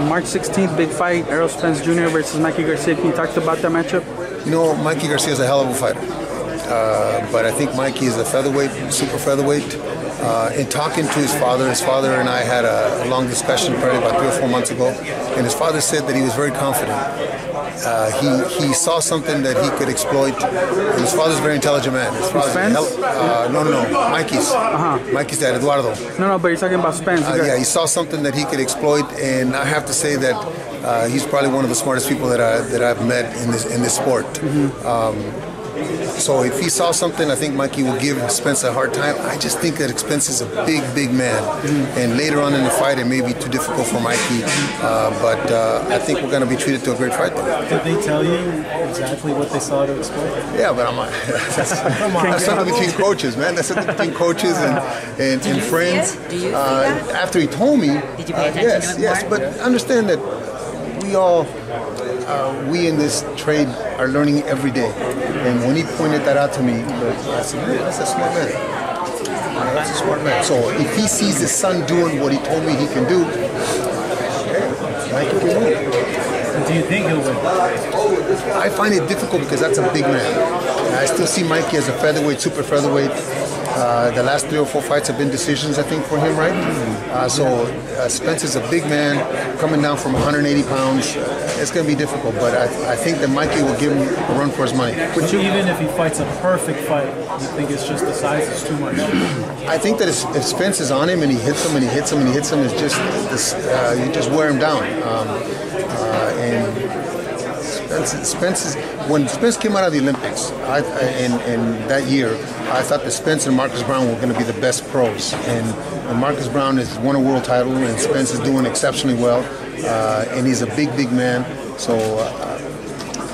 March 16th, big fight, Errol Spence Jr. versus Mikey Garcia. Can you talk about that matchup? You know, Mikey Garcia is a hell of a fighter. But I think Mikey is a featherweight, super featherweight. In talking to his father and I had a long discussion probably about 3 or 4 months ago, and his father said that he was very confident. He saw something that he could exploit. And his father's a very intelligent man. His Spence? No, Mikey's. Mikey's dad, Eduardo. No, but you're talking about Spence. Yeah, he saw something that he could exploit, and I have to say that he's probably one of the smartest people that I've met in this sport. So if he saw something, I think Mikey will give Spence a hard time. I just think that Spence is a big man. And later on in the fight, it may be too difficult for Mikey. But I think we're going to be treated to a great fight. Did they tell you exactly what they saw to exploit? Yeah, but that's something between coaches, man. That's something between coaches and friends. After he told me, yes. But understand that we in this trade are learning every day. And when he pointed that out to me, I said, man, that's a smart man. That's a smart man. So if he sees his son doing what he told me he can do, Mikey can win. Do you think he'll win? I find it difficult because that's a big man. I still see Mikey as a featherweight, super featherweight. The last 3 or 4 fights have been decisions, I think, for him, right? Spence is a big man coming down from 180 pounds. It's going to be difficult, but I think that Mikey will give him a run for his money. But even if he fights a perfect fight, you think it's just the size is too much? I think that if Spence is on him and he hits him and he hits him and he hits him, it's just you just wear him down. When Spence came out of the Olympics in that year, I thought that Spence and Marcus Brown were going to be the best pros. And Marcus Brown has won a world title, and Spence is doing exceptionally well. And he's a big man. So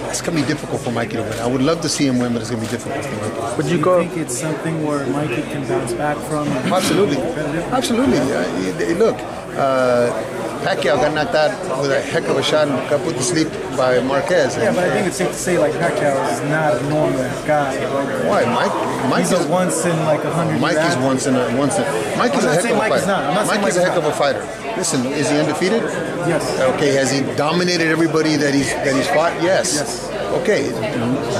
it's going to be difficult for Mikey to win. I would love to see him win, but it's going to be difficult for Mikey. Would you think it's something where Mikey can bounce back from? Absolutely. Look. Pacquiao got knocked out with a heck of a shot and got put to sleep by Marquez. Yeah, but I think it's safe to say like Pacquiao is not a normal guy. Why? Mike's a once in like 100. Mikey's once in. Mikey's a heck of a fighter. Mikey's a heck of a fighter. Listen, is he undefeated? Yes. Okay, has he dominated everybody that he's fought? Yes. Okay,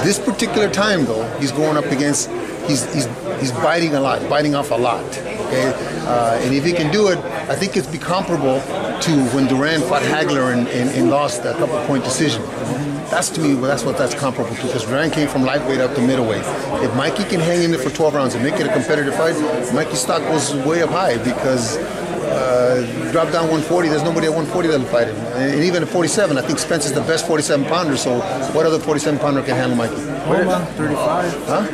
this particular time though, he's going up against. He's biting a lot, biting off a lot. Okay, and if he can do it, I think it's be comparable to when Duran fought Hagler and lost a couple-point decision. That's to me, that's what that's comparable to, because Duran came from lightweight up to middleweight. If Mikey can hang in there for 12 rounds and make it a competitive fight, Mikey's stock goes way up high because drop down 140, there's nobody at 140 that'll fight him. And even at 47, I think Spence is the best 47-pounder, so what other 47-pounder can handle Mikey? Loma, 35. Huh?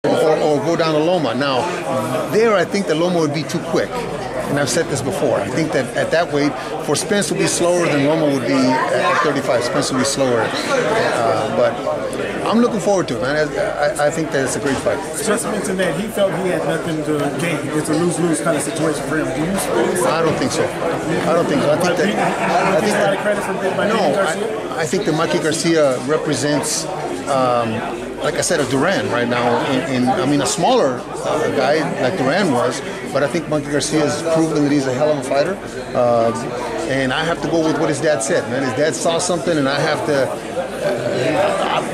Or go down to Loma. Now, there I think the Loma would be too quick. And I've said this before. I think that at that weight, for Spence to be slower than Loma would be at 35. Spence would be slower. But I'm looking forward to it, man. I think that it's a great fight. Just mentioned that he felt he had nothing to gain. It's a lose-lose kind of situation for him. Do you suppose? I don't think so. I think I think that Mikey Garcia represents like I said, a Duran right now. I mean, a smaller guy like Duran was, but I think Mikey Garcia has proven that he's a hell of a fighter. And I have to go with what his dad said, man. His dad saw something, and I have to.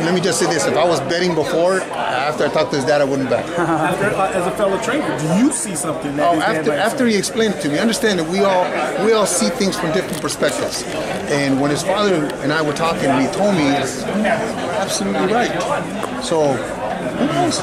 Let me just say this: if I was betting before, after I talked to his dad, I wouldn't bet. As a fellow trainer, do you see something that after he explained it to me, understand that we all see things from different perspectives. And when his father and I were talking, and he told me, absolutely right. So, who knows?